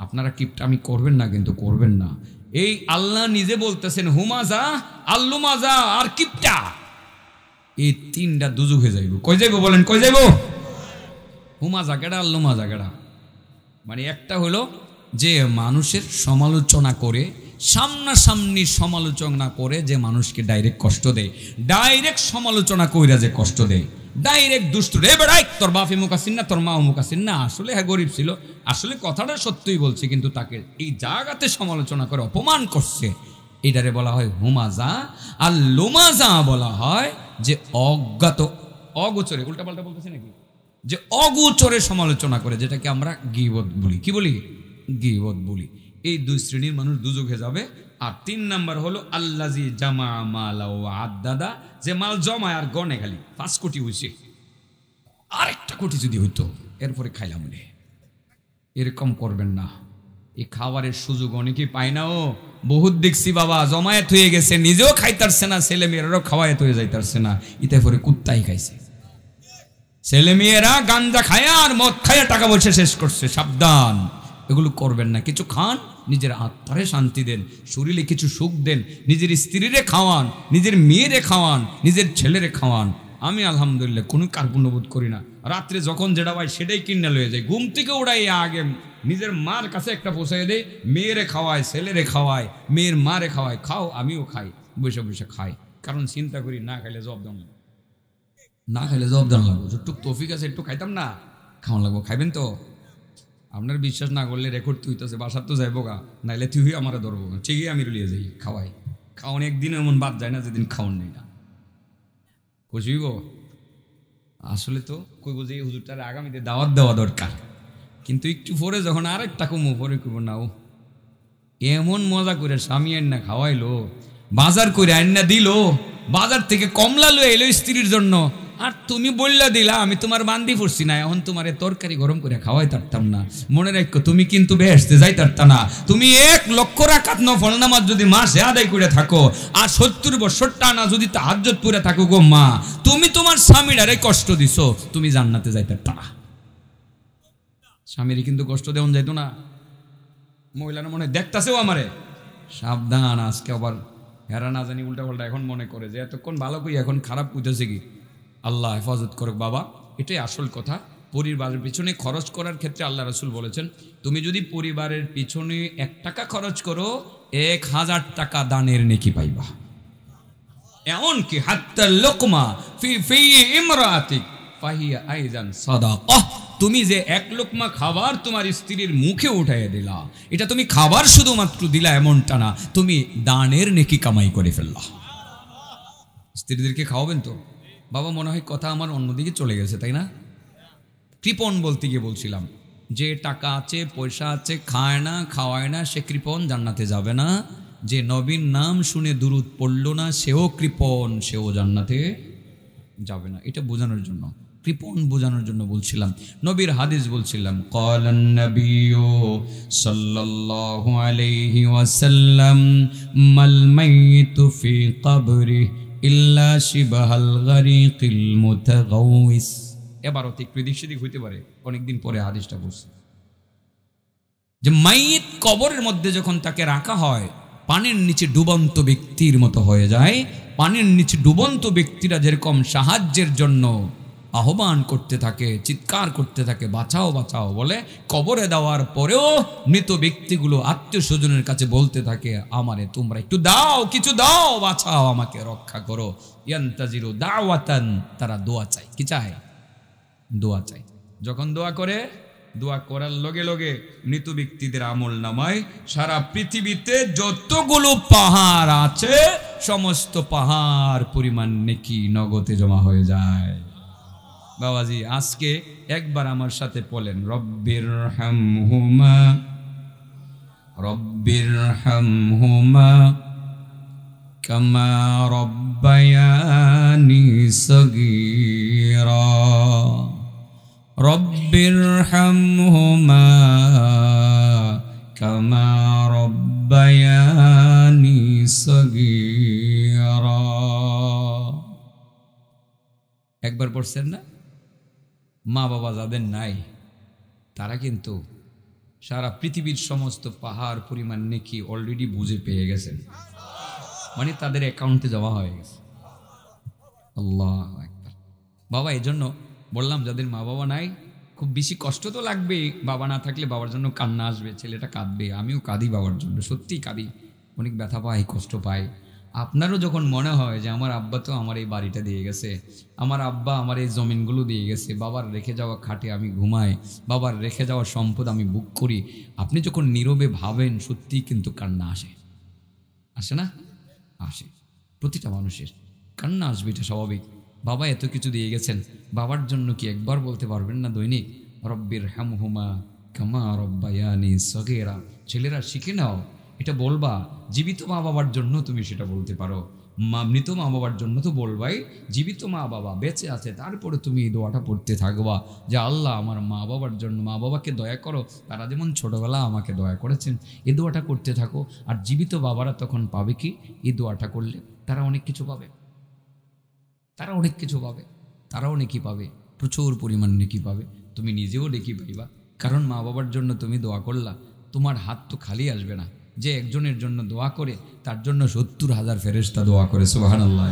আপনারা কিপটামি করবেন না কিন্তু করবেন না এই আল্লাহ নিজে বলতেছেন হুমাজা আল্লুমাজা আর কিপটা এই 3টা দুজুকে যাইব কই যাইব বলেন কই যাইব হুমাজা কেডা আল্লুমাজা কেডা মানে একটা হলো যে মানুষের সমালোচনা করে সামনাসামনি সমালোচনা করে যে মানুষকে ডাইরেক্ট কষ্ট দেয় ডাইরেক্ট সমালোচনা কইরা যে কষ্ট দেয় ডাইরেক্ট দুষ্ট রে বেড়াই তোর বাপি মুকাসিন না তোর মা মুকাসিন না আসলে হ্যাঁ গরিব ছিল আসলে কথাটা সত্যই বলছে কিন্তু তাকে এই জায়গাতে সমালোচনা করে অপমান করছে এটারে বলা হয় হুমাজা। আর লোমাজা বলা হয় যে অজ্ঞাত, অগোচরে, উল্টাপাল্টা বলতেছে নাকি, যে অগোচরে সমালোচনা করে, যেটাকে আমরা গীবত বলি। কি বলি? গীবত বলি। এই দুই শ্রেণীর মানুষ দুজখে যাবে। আর 3 নাম্বার হলো আল্লাজি জামা মালা ও আদাদা, যে মাল জমায় আর গনে, খালি 5 কোটি হয়েছে, আরেকটা কোটি যদি হইতো এরপরে খাইলাম রে। এরকম করবেন না। এই খাবারের সুযোগ অনেকেই পায় না। ও বহুত দেখছি বাবা, জমায়েত হয়ে গেছে, নিজেও খাইতারছে না, ছেলে মেয়েরাও খাওয়ায়েত হয়ে যাইতারছে না, ইতে করে কুত্তাই খাইছে। ছেলে মেয়েরা গাঞ্জা খায় আর মদ খায় টাকা পয়সা শেষ করছে। সাবধান, এগুলো করবেন না। কিছু খান, নিজের আত্মারে শান্তি দেন, শরীরে কিছু সুখ দেন, নিজের স্ত্রীরে খাওয়ান, নিজের মেয়েরে খাওয়ান, নিজের ছেলেরে খাওয়ান। আমি আলহামদুলিল্লাহ কোনো কার্পণ্যবোধ করি না। রাত্রে যখন যেটা পাই সেটাই কিনে লয়ে যায়, ঘুম থেকে উড়াই আগে নিজের মার কাছে একটা পৌঁছাই দেয়, মেয়েরে খাওয়ায়, ছেলেরে খাওয়ায়, মেয়ের মারে খাওয়ায়, খাও, আমিও খাই, বসে বসে খাই। কারণ চিন্তা করি না খাইলে জব দাম লাগবে, না খাইলে জব দাম লাগবো। যতটুক তৌফিক আছে একটু খাইতাম না, খাওয়ান লাগবো। খাইবেন তো? আপনার বিশ্বাস না করলে রেকর্ড তুই তো বাসার তো যাইবো গা, নাইলে তুই আমার ধরবো, ঠিকই আমি লিয়ে যাই, খাওয়াই। খাওয়ান একদিনও এমন বাদ যায় না যেদিন খাওয়ান নেই না। বুঝিব? আসলে তো কইব যে এই হুজুরটার আগামীতে দাওয়াত দেওয়া দরকার, কিন্তু একটু পরে যখন আরেকটা কমো পরে কইব না, ও এমন মজা করে স্বামী আন্না খাওয়াইলো, বাজার করে আন্না দিল, বাজার থেকে কমলা লয়ে এলো স্ত্রীর জন্য, আর তুমি বললা দিলা আমি তোমার বান্দি পড়ছি না, এখন তোমার তরকারি গরম করে খাওয়াই তারতাম না। মনে রাখো, তুমি কিন্তু বেহেশতে যাই তারতা না। তুমি 1 লক্ষ রাকাত নফল নামাজ যদি মাসে আদায় করে থাকো, আর 70 বছর টানা যদি তাহাজ্জুদ পড়ে থাকো গো মা, তুমি তোমার স্বামীরারে কষ্ট দিছো, তুমি জান্নাতে যাই তারতা না। স্বামীরে কিন্তু কষ্ট দেওয়া যাইতো না। মহিলারা মনে দেখতাছেও আমারে, সাবধান। আজকে আবার হেরা না জানি উল্টা পাল্টা এখন মনে করে যে এতক্ষণ ভালো কই এখন খারাপ কইতেছে কি। আল্লাহ হেফাজত করুক বাবা, এটাই আসল কথা। পরিবারের পিছনে খরচ করার ক্ষেত্রে আল্লাহ রাসূল বলেছেন, তুমি যদি পরিবারের পিছনে 1 টাকা খরচ করো, 1000 টাকা দানের নেকি পাইবা। এমনকি হাত্তা লোকমা ফি ফি ইমরাতিক ফাহিয়া আইজান সাদাকাহ, তুমি যে 1 লোকমা খাবার তোমার স্ত্রীর মুখে উঠাইয়া দিলা, এটা তুমি খাবার শুধুমাত্র দিলা এমনটা না, তুমি দানের নেকি কামাই করে ফেললা। স্ত্রীদেরকে খাওয়াবেন তো? বাবা মনে হয় কথা আমার অন্যদিকে চলে গেছে, তাই না? কৃপণ বলতে গিয়ে বলছিলাম, যে টাকা আছে পয়সা আছে খায় না খাওয়ায় না, সে কৃপণ, জান্নাতে যাবে না। যে নবীর নাম শুনে দুরূদ পড়ল না, সেও কৃপণ, সেও জান্নাতে যাবে না। এটা বোঝানোর জন্য, কৃপণ বোঝানোর জন্য বলছিলাম। নবীর হাদিস বলছিলাম, ক্বালান নাবিয়্যু সাল্লাল্লাহু আলাইহি ওয়াসাল্লাম মাল মাইতু ফি কবরিহি ইল্লা শিবাহাল গারিকিল মুতাগাউইস। এবারও একটু এদিক সেদিক হইতে পারে, অনেকদিন পরে হাদিসটা বলছে যে মাইত কবরের মধ্যে যখন তাকে রাখা হয়, পানির নিচে ডুবন্ত ব্যক্তির মতো হয়ে যায়। পানির নিচে ডুবন্ত ব্যক্তিরা যেরকম সাহায্যের জন্য আহ্বান করতে থাকে, চিৎকার করতে থাকে, বাঁচাও বাঁচাও বলে, কবরে দেওয়ার পরেও মৃত ব্যক্তিগুলো আত্মীয় স্বজনের কাছে বলতে থাকে, আমারে তোমরা একটু দাও, কিছু দাও, বাঁচাও, আমাকে রক্ষা করো। ইয়ান্তাজিরু দাওয়াতান, তারা দোয়া চায়। কি চায়? দোয়া চায়। যখন দোয়া করে, দোয়া করার লগে লগে মৃত ব্যক্তিদের আমল নামায় সারা পৃথিবীতে যতগুলো পাহাড় আছে সমস্ত পাহাড় পরিমাণ নেকি নগদে জমা হয়ে যায়। বাবাজি আজকে একবার আমার সাথে বলেন, রব্বির হামহুমা রব্বির হামহুমা কামা রব্বায়ানি সগীরা, রব্বির হামহুমা কামা রব্বায়ানি সগীরা। একবার পড়ছেন না? মা বাবা যাদের নাই তারা কিন্তু সারা পৃথিবীর সমস্ত পাহাড় পরিমাণ নেকি অলরেডি বুঝে পেয়ে গেছেন, মানে তাদের অ্যাকাউন্টে জমা হয়ে গেছে। আল্লাহু আকবার। বাবা এই জন্য বললাম, যাদের মা বাবা নাই খুব বেশি কষ্ট তো লাগবে। বাবা না থাকলে বাবার জন্য কান্না আসবে, ছেলেটা কাঁদবে, আমিও কাঁদি বাবার জন্য, সত্যিই কাঁদি, অনেক ব্যথা পাই, কষ্ট পাই। আপনারও যখন মনে হয় যে আমার আব্বা তো আমার এই বাড়িটা দিয়ে গেছে, আমার আব্বা আমার এই জমিনগুলো দিয়ে গেছে, বাবার রেখে যাওয়া খাটে আমি ঘুমাই, বাবার রেখে যাওয়া সম্পদ আমি বুক করি, আপনি যখন নীরবে ভাবেন সত্যিই কিন্তু কান্না আসে। আসে না? আসে, প্রতিটা মানুষের কান্না আসবে, এটা স্বাভাবিক। বাবা এত কিছু দিয়ে গেছেন, বাবার জন্য কি একবার বলতে পারবেন না দৈনিক রব্বির হামহুমা কামা রব্বায়ানি সগীরা? ছেলেরা শিখে নাও, এটা বলবা। জীবিত মা বাবার জন্য তুমি সেটা বলতে পারো, মৃত মা বাবার জন্য তো বলবাই। জীবিত মা বাবা বেঁচে আছে, তারপরে তুমি এই দোয়াটা পড়তে থাকবা যে আল্লাহ আমার মা বাবার জন্য, মা বাবাকে দয়া করো, তারা যেমন ছোটবেলা আমাকে দয়া করেছেন। এই দোয়াটা করতে থাকো। আর জীবিত বাবারা তখন পাবে কি? এই দোয়াটা করলে তারা অনেক কিছু পাবে, তারা অনেক কিছু পাবে, তারাও নেকি পাবে, প্রচুর পরিমাণ নেকি পাবে, তুমি নিজেও নেকি পাইবা। কারণ মা বাবার জন্য তুমি দোয়া করলা, তোমার হাত তো খালি আসবে না। যে একজনের জন্য দোয়া করে তার জন্য 70,000 ফেরেশতা দোয়া করে, সুবহানাল্লাহ।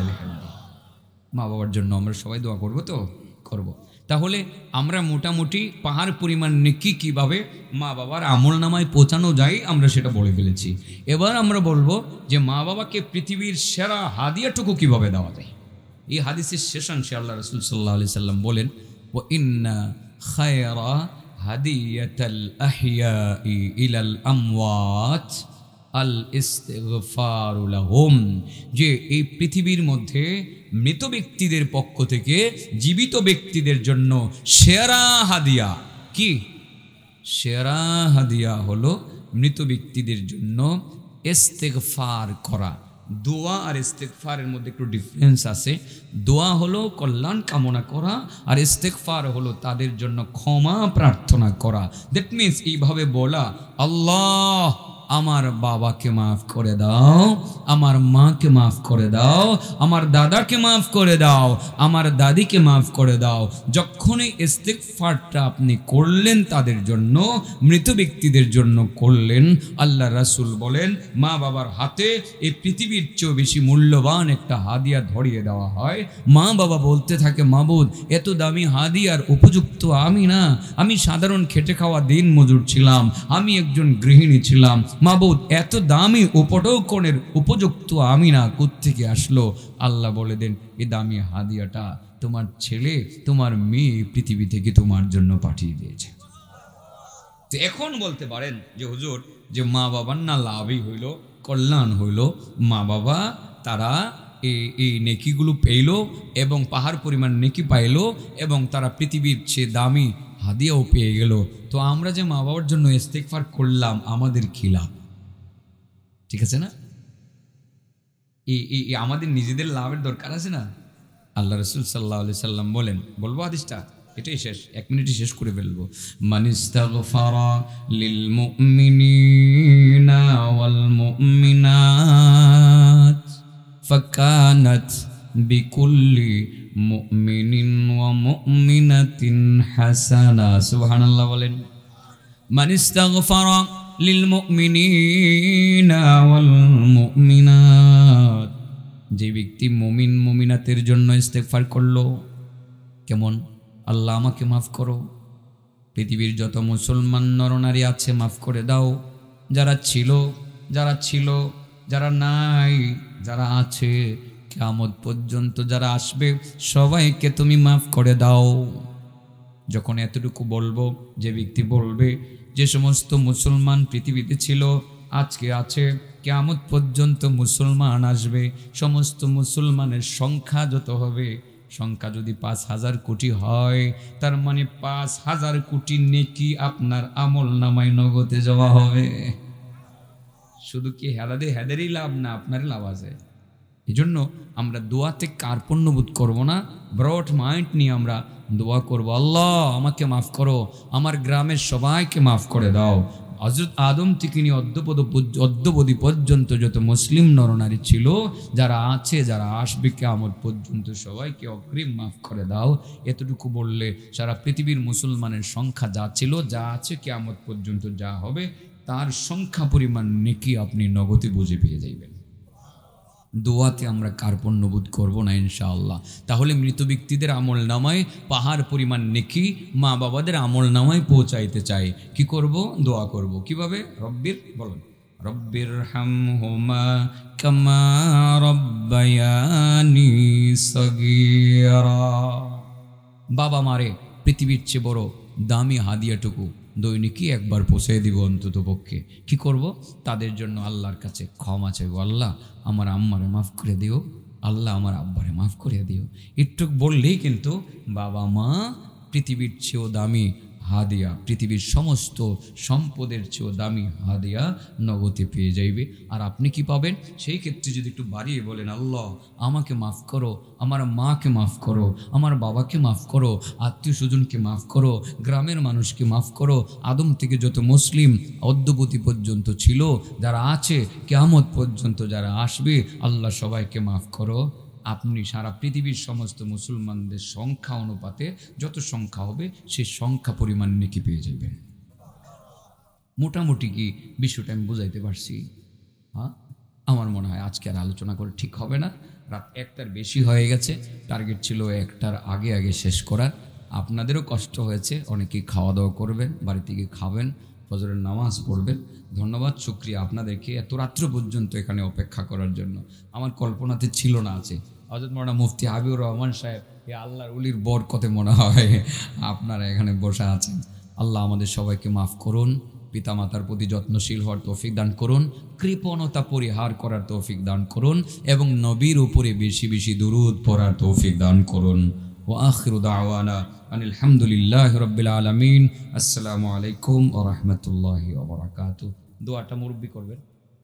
মা বাবার জন্য আমরা সবাই দোয়া করব, তো করব। তাহলে আমরা মোটামুটি পাহাড় পরিমাণ নেকি কীভাবে মা বাবার আমল নামায় পৌঁছানো যায় আমরা সেটা বলে ফেলেছি। এবার আমরা বলবো যে মা বাবাকে পৃথিবীর সেরা হাদিয়াটুকু কীভাবে দেওয়া যায়। এই হাদিসের শেষাংশে আল্লাহ রাসূল সাল্লাল্লাহু আলাইহি সাল্লাম বলেন, ওয়া ইন্না খায়রা হাদিয়াতাল আহিয়াই ইলাল আমওয়াত আল ইস্তিগফারু লাহুম, যে এই পৃথিবীর মধ্যে মৃত ব্যক্তিদের পক্ষ থেকে জীবিত ব্যক্তিদের জন্য সেরা হাদিয়া কি? সেরা হাদিয়া হলো মৃত ব্যক্তিদের জন্য ইস্তিগফার করা। দোয়া আর ইস্তেগফারের মধ্যে একটু ডিফারেন্স আছে। দোয়া হলো কল্যাণ কামনা করা, আর ইস্তেগফার হলো তাদের জন্য ক্ষমা প্রার্থনা করা। দ্যাট মিনস এইভাবে বলা, আল্লাহ আমার বাবাকে মাফ করে দাও, আমার মাকে মাফ করে দাও, আমার দাদাকে মাফ করে দাও, আমার দাদিকে মাফ করে দাও। যখনই ইস্তেগফারটা আপনি করলেন তাদের জন্য, মৃত ব্যক্তিদের জন্য করলেন, আল্লাহ রাসূল বলেন মা বাবার হাতে এই পৃথিবীর চেয়েও বেশি মূল্যবান একটা হাদিয়া ধরিয়ে দেওয়া হয়। মা বাবা বলতে থাকে, মাবুদ এত দামি হাদিয়ার উপযুক্ত আমি না, আমি সাধারণ খেটে খাওয়া দিন মজুর ছিলাম, আমি একজন গৃহিণী ছিলাম। মাবুদ এত দামি উপঢৌকনের উপযুক্ত আমি না, কোত্থেকে আসলো? আল্লাহ বলে দেন, এই দামি হাদিয়াটা তোমার ছেলে, তোমার মেয়ে পৃথিবী থেকে তোমার জন্য পাঠিয়ে দিয়েছে। তো এখন বলতে পারেন যে হুজুর, যে মা বাবার না লাভই হইল, কল্যাণ হইল, মা বাবা তারা এই নেকিগুলো পেইল এবং পাহাড় পরিমাণ নেকি পাইল এবং তারা পৃথিবীর চেয়ে দামি হাদিয়াও পেয়ে গেল। তো আমরা যে মা বাবার জন্য ইস্তেগফার করলাম, আমাদের কি লাভ? ঠিক আছে না? এই আমাদের নিজেদের লাভের দরকার আছে না? আল্লাহ রাসূল সাল্লাল্লাহু আলাইহি সাল্লাম বলেন, বলবো হাদিসটা, এটাই শেষ, 1 মিনিটে শেষ করে ফেলবো। মানিস্তাগফারা লিল মুমিনিনা ওয়াল মুমিনাত ফাকানাত বিকুল্লি মুমিনিন ওয়া মুমিনাতিন হাসানা। সুবহানাল্লাহ বলেন। মানিস্তাগফারা লিল মুমিনিনা ওয়াল মুমিনাত, যে ব্যক্তি মুমিন মুমিনাতের জন্য ইস্তেগফার করলো, কেমন? আল্লাহ আমাকে মাফ করো, পৃথিবীর যত মুসলমান নরনারী আছে মাফ করে দাও, যারা ছিল, যারা নাই, যারা আছে, কিয়ামত পর্যন্ত যারা আসবে সবাইকে তুমি মাফ করে দাও। যখন এতটুকু বলবো, যে ব্যক্তি বলবে, যে সমস্ত মুসলমান পৃথিবীতে ছিল, আজকে আছে, কিয়ামত পর্যন্ত মুসলমান আসবে, সমস্ত মুসলমানের সংখ্যা যত হবে, সংখ্যা যদি 5,000 কোটি হয়, তার মানে 5,000 কোটি নেকি আপনার আমল নামায় নগদে জমা হবে। শুধু কি হেদেরই লাভ না, আপনারই লাভ আছে। এই জন্য আমরা দোয়াতে কার্পণ্যবোধ করব না, ব্রড মাইন্ড নিয়ে আমরা দোয়া করব, আল্লাহ আমাকে মাফ করো, আমার গ্রামের সবাইকে মাফ করে দাও। হযরত আদম থেকে নিয়ে অদ্যবধি পর্যন্ত যত মুসলিম নরনারী ছিল, যারা আছে, যারা আসবে কিয়ামত পর্যন্ত, সবাইকে অগ্রিম মাফ করে দাও। এতটুকু বললে সারা পৃথিবীর মুসলমানের সংখ্যা যা ছিল, যা আছে, কিয়ামত পর্যন্ত যা হবে, তার সংখ্যা পরিমাণ নেকি আপনি নগদে বুঝে পেয়ে যাইবেন। দোয়াতে আমরা কার্পণ্যবোধ করব না ইনশাআল্লাহ। তাহলে মৃত ব্যক্তিদের আমল নামায় পাহাড় পরিমাণ নেকি মা বাবাদের আমল নামায় পৌঁছাইতে চাই, কি করব? দোয়া করব। কিভাবে? রব্বির বলুন, রব্বির হামহুমা কামা রব্বায়ানি সগীরা। বাবা মারে পৃথিবীর চেয়ে বড় দামি হাদিয়াটুকু দৈনিকই একবার পৌঁছে দিব অন্তত পক্ষে। কী করব? তাদের জন্য আল্লাহর কাছে ক্ষমা চাইব, আল্লাহ আমার আম্মারে মাফ করে দিও, আল্লাহ আমার আব্বারে মাফ করে দিও। একটু বললেই কিন্তু বাবা মা পৃথিবীর চেয়েও দামি হাদিয়া, পৃথিবীর সমস্ত সম্পদের চেয়েও দামি হাদিয়া নগদে পেয়ে যাইবে। আর আপনি কি পাবেন? সেই ক্ষেত্রে যদি একটু বাড়িয়ে বলেন, আল্লাহ আমাকে মাফ করো, আমার মাকে মাফ করো, আমার বাবাকে মাফ করো, আত্মীয় স্বজনকে মাফ করো, গ্রামের মানুষকে মাফ করো, আদম থেকে যত মুসলিম অদ্যবতী পর্যন্ত ছিল, যারা আছে, কিয়ামত পর্যন্ত যারা আসবে, আল্লাহ সবাইকে মাফ করো। আপনি সারা পৃথিবীর সমস্ত মুসলমানদের সংখ্যা অনুপাতে যত সংখ্যা হবে সেই সংখ্যা পরিমাণ নেকি পেয়ে যাবেন। মোটামুটি কি বিষয়টা আমি বুঝাইতে পারছি? হ্যাঁ, আমার মনে হয় আজকে আর আলোচনা করে ঠিক হবে না, রাত 1টার বেশি হয়ে গেছে। টার্গেট ছিল 1টার আগে আগে শেষ করার। আপনাদেরও কষ্ট হয়েছে, অনেকেই খাওয়া দাওয়া করবেন, বাড়ি থেকে খাবেন, ফজরের নামাজ পড়বেন। ধন্যবাদ, শুকরিয়া আপনাদেরকে এত রাত্র পর্যন্ত এখানে অপেক্ষা করার জন্য। আমার কল্পনাতে ছিল না আছে হযরত মাওলানা মুফতি হাবিবুর রহমান সাহেব, এ আল্লাহর ওলির বরকতে মনে হয় আপনারা এখানে বসে আছেন। আল্লাহ আমাদের সবাইকে মাফ করুন, পিতামাতার প্রতি যত্নশীল হওয়ার তৌফিক দান করুন, কৃপণতা পরিহার করার তৌফিক দান করুন, এবং নবীর উপরে বেশি বেশি দুরূদ পড়ার তৌফিক দান করুন। ওয়া আখিরু দাওয়ানা আনিল হামদুলিল্লাহি রাব্বিল আলামিন। আসসালামু আলাইকুম ওয়া রাহমাতুল্লাহি ওয়া বারাকাতুহু। দোয়াটা মুরব্বি করবেন।